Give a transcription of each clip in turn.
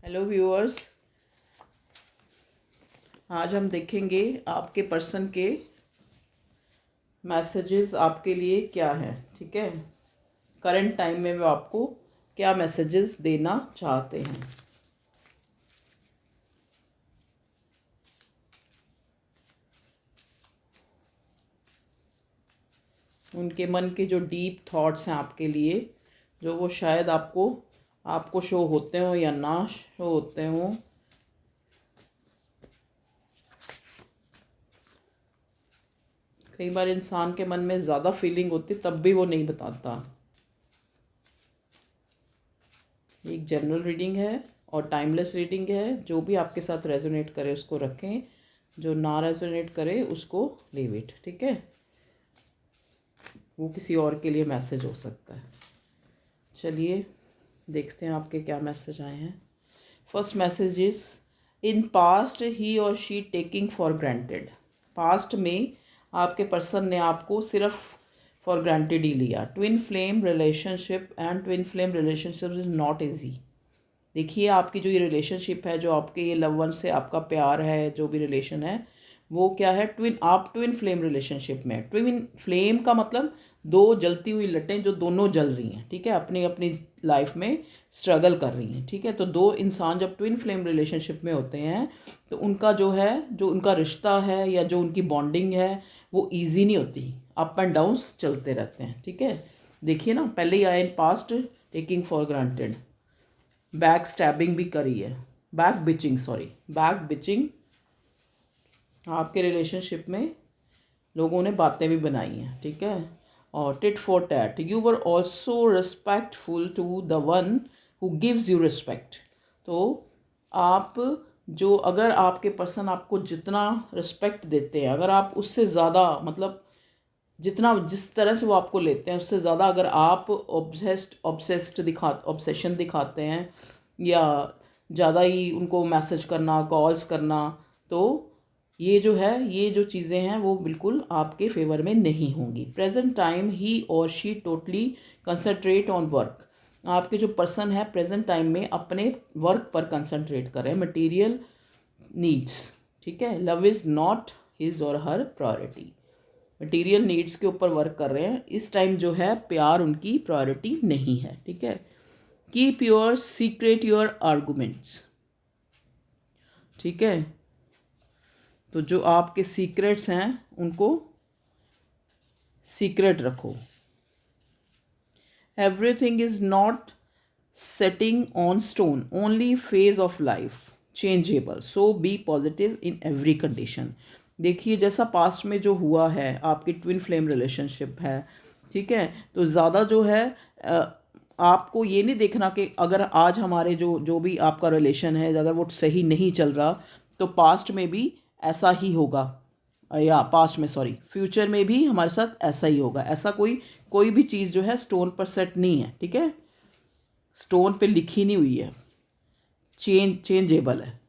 Hello viewers, आज हम देखेंगे आपके पर्सन के मैसेजेस आपके लिए क्या हैं। ठीक है, करंट टाइम में वो आपको क्या मैसेजेस देना चाहते हैं। उनके मन के जो डीप थॉट्स हैं आपके लिए, जो वो शायद आपको शो होते हो या ना शो होते हो। कई बार इंसान के मन में ज़्यादा फीलिंग होती तब भी वो नहीं बताता। एक जनरल रीडिंग है और टाइमलेस रीडिंग है। जो भी आपके साथ रेजोनेट करे उसको रखें, जो ना रेजोनेट करे उसको लीव इट। ठीक है, वो किसी और के लिए मैसेज हो सकता है। चलिए देखते हैं आपके क्या मैसेज आए हैं। First message is, in past he और she taking for granted. Past में आपके पर्सन ने आपको सिर्फ फॉर ग्रांटेड ही लिया। Twin flame relationship and twin flame relationship is not easy. देखिए आपकी जो ये रिलेशनशिप है, जो आपके ये लव वन से आपका प्यार है, जो भी रिलेशन है वो क्या है, आप ट्विन फ्लेम रिलेशनशिप में। ट्विन फ्लेम का मतलब दो जलती हुई लटें जो दोनों जल रही हैं। ठीक है, अपनी अपनी लाइफ में स्ट्रगल कर रही हैं। ठीक है, तो दो इंसान जब ट्विन फ्लेम रिलेशनशिप में होते हैं तो उनका जो है, जो उनका रिश्ता है या जो उनकी बॉन्डिंग है वो ईजी नहीं होती, अप एंड डाउन्स चलते रहते हैं। ठीक है, देखिए ना, पहले ही आया in past taking for granted, back stabbing भी करी है, बैक बिचिंग। आपके रिलेशनशिप में लोगों ने बातें भी बनाई हैं। ठीक है, और tit for tat, you were also respectful to the one who gives you respect. तो आप जो, अगर आपके पर्सन आपको जितना रिस्पेक्ट देते हैं, अगर आप उससे ज़्यादा, मतलब जितना, जिस तरह से वो आपको लेते हैं उससे ज़्यादा अगर आप ऑब्सेशन दिखाते हैं या ज़्यादा ही उनको मैसेज करना, कॉल्स करना, तो ये जो है, ये जो चीज़ें हैं वो बिल्कुल आपके फेवर में नहीं होंगी। प्रेजेंट टाइम ही और she totally concentrate on work. आपके जो पर्सन है प्रेजेंट टाइम में अपने वर्क पर कंसंट्रेट करें, मटेरियल नीड्स। ठीक है, लव इज़ नॉट हिज और हर प्रायोरिटी। मटेरियल नीड्स के ऊपर वर्क कर रहे हैं इस टाइम, जो है प्यार उनकी प्रायोरिटी नहीं है। ठीक है, keep your secret your arguments. ठीक है, तो जो आपके सीक्रेट्स हैं उनको सीक्रेट रखो। Everything is not setting on stone, only phase of life changeable, so be positive in every condition. देखिए जैसा पास्ट में जो हुआ है, आपकी ट्विन फ्लेम रिलेशनशिप है। ठीक है, तो ज़्यादा जो है आपको ये नहीं देखना कि अगर आज हमारे जो जो भी आपका रिलेशन है अगर वो सही नहीं चल रहा तो पास्ट में भी ऐसा ही होगा, या पास्ट में सॉरी फ्यूचर में भी हमारे साथ ऐसा ही होगा। ऐसा कोई भी चीज़ जो है स्टोन पर सेट नहीं है। ठीक है, स्टोन पे लिखी नहीं हुई है, चेंजेबल है।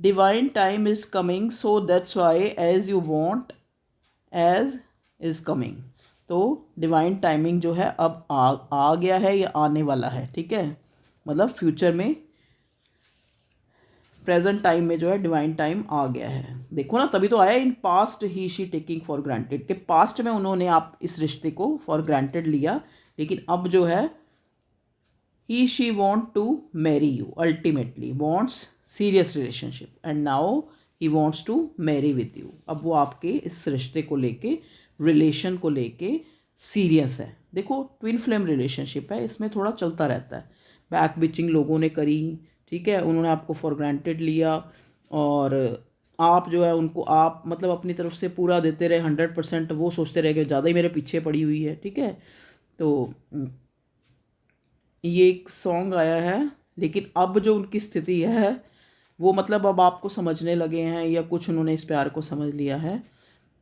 Divine time is coming, so that's why as you want as is coming. तो डिवाइन टाइमिंग जो है अब आ गया है या आने वाला है। ठीक है, मतलब फ्यूचर में, प्रेजेंट टाइम में जो है डिवाइन टाइम आ गया है। देखो ना, तभी तो आया इन past he she taking for granted, के पास्ट में उन्होंने आप इस रिश्ते को फॉर ग्रांटेड लिया, लेकिन अब जो है he she want to marry you, ultimately wants serious relationship and now he wants to marry with you. अब वो आपके इस रिश्ते को लेके, रिलेशन को लेके सीरियस है। देखो ट्विन फ्लेम रिलेशनशिप है, इसमें थोड़ा चलता रहता है, बैक बिचिंग लोगों ने करी। ठीक है, उन्होंने आपको फॉर ग्रांटेड लिया और आप जो है उनको, आप मतलब अपनी तरफ से पूरा देते रहे 100%, वो सोचते रहे कि ज़्यादा ही मेरे पीछे पड़ी हुई है। ठीक है, तो ये एक सॉन्ग आया है, लेकिन अब जो उनकी स्थिति है वो, मतलब अब आपको समझने लगे हैं या कुछ उन्होंने इस प्यार को समझ लिया है।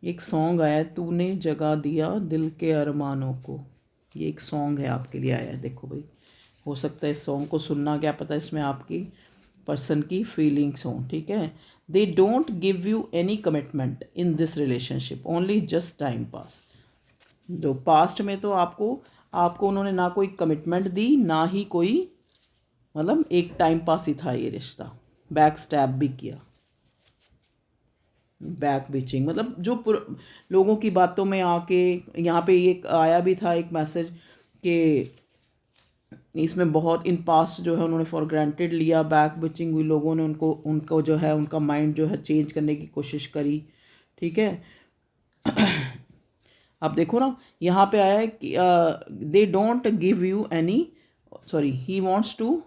एक सॉन्ग आया है, तूने जगा दिया दिल के अरमानों को, ये एक सॉन्ग है आपके लिए आया है। देखो भाई, हो सकता है इस सॉन्ग को सुनना, क्या पता इसमें आपकी पर्सन की फीलिंग्स हों। ठीक है, दे don't give you any commitment in this relationship, only just time pass. जो पास्ट में तो आपको उन्होंने ना कोई कमिटमेंट दी, ना ही कोई मतलब एक टाइम पास ही था ये रिश्ता, बैक स्टैब भी किया, बैक बिचिंग, मतलब जो लोगों की बातों में आके, यहाँ पे एक आया भी था एक मैसेज कि इसमें बहुत इन पास्ट जो है उन्होंने फॉर ग्रांटेड लिया, बैक बिचिंग हुई, लोगों ने उनको जो है उनका माइंड जो है चेंज करने की कोशिश करी, ठीक है। अब देखो ना, यहाँ पे आया है कि they don't give you any, sorry he wants to,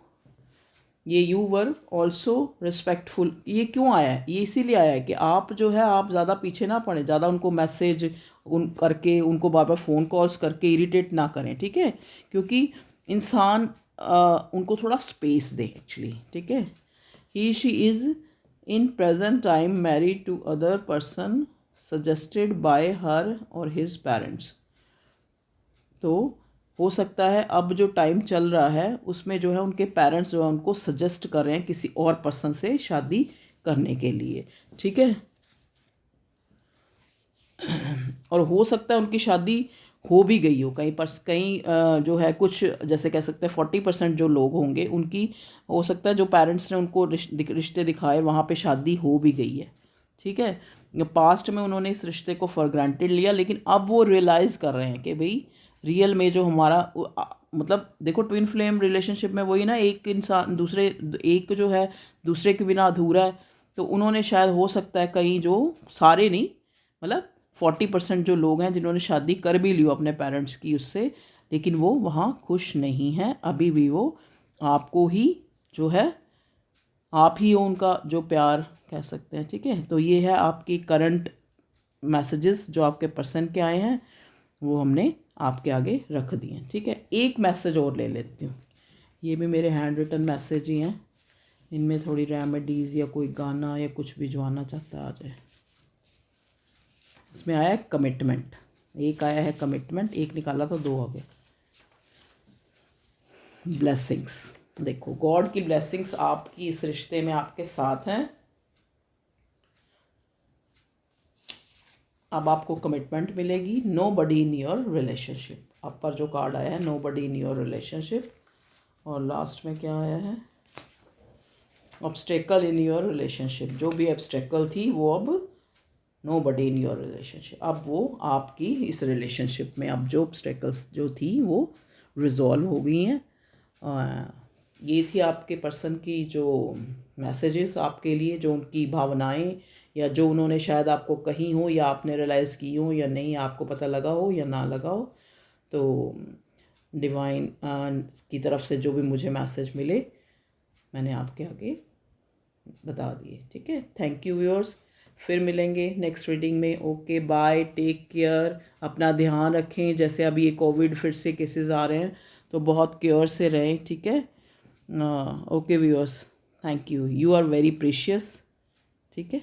ये यू वर ऑल्सो रिस्पेक्टफुल, ये क्यों आया है? ये इसीलिए आया है कि आप जो है आप ज़्यादा पीछे ना पड़े, ज़्यादा उनको मैसेज करके, उनको बार बार फ़ोन कॉल्स करके इरिटेट ना करें, ठीक है। क्योंकि इंसान उनको थोड़ा स्पेस दें एक्चुअली, ठीक है। He she is in present time married to other person suggested by her और हिज पेरेंट्स। तो हो सकता है अब जो टाइम चल रहा है उसमें जो है उनके पेरेंट्स जो है उनको सजेस्ट कर रहे हैं किसी और पर्सन से शादी करने के लिए, ठीक है। और हो सकता है उनकी शादी हो भी गई हो कहीं पर, कहीं जो है कुछ जैसे कह सकते हैं 40% जो लोग होंगे उनकी, हो सकता है जो पेरेंट्स ने उनको रिश्ते दिखाए वहाँ पे शादी हो भी गई है, ठीक है। पास्ट में उन्होंने इस रिश्ते को फॉर ग्रांटेड लिया, लेकिन अब वो रियलाइज़ कर रहे हैं कि भाई रियल में जो हमारा मतलब देखो ट्विन फ्लेम रिलेशनशिप में वही ना, एक इंसान दूसरे, एक जो है दूसरे के बिना अधूरा है। तो उन्होंने शायद हो सकता है कहीं, जो सारे नहीं, मतलब 40% जो लोग हैं जिन्होंने शादी कर भी ली हो अपने पेरेंट्स की उससे, लेकिन वो वहाँ खुश नहीं हैं, अभी भी वो आपको ही जो है, आप ही हो उनका जो प्यार कह सकते हैं, ठीक है। तो ये है आपकी करंट मैसेजेस जो आपके पर्सन के आए हैं, वो हमने आपके आगे रख दिए हैं, ठीक है। एक मैसेज और ले लेती हूँ, ये भी मेरे हैंड रिटन मैसेज ही हैं, इनमें थोड़ी रेमेडीज़ या कोई गाना या कुछ भिजवाना चाहता आ जाए। इसमें आया है कमिटमेंट, एक आया है कमिटमेंट, एक निकाला तो दो हो गए। ब्लेसिंग्स, देखो गॉड की ब्लेसिंग्स आपकी इस रिश्ते में आपके साथ हैं। अब आपको कमिटमेंट मिलेगी, nobody in your relationship, आप पर जो कार्ड आया है nobody in your relationship, और लास्ट में क्या आया है, ऑब्स्टेकल इन योर रिलेशनशिप, जो भी ऑब्स्टेकल थी वो अब nobody in your relationship, अब वो आपकी इस रिलेशनशिप में अब जो ऑब्स्टेकल्स जो थी वो रिजॉल्व हो गई हैं। ये थी आपके पर्सन की जो मैसेजेस आपके लिए, जो उनकी भावनाएं, या जो उन्होंने शायद आपको कही हो, या आपने रियलाइज़ की हो, या नहीं आपको पता लगा हो या ना लगा हो। तो डिवाइन की तरफ से जो भी मुझे मैसेज मिले मैंने आपके आगे बता दिए, ठीक है। थैंक यू व्यूअर्स, फिर मिलेंगे नेक्स्ट रीडिंग में। ओके बाय, टेक केयर, अपना ध्यान रखें। जैसे अभी ये कोविड फिर से केसेस आ रहे हैं तो बहुत केयर से रहें, ठीक है। Okay viewers, thank you, you are very precious, ठीक है।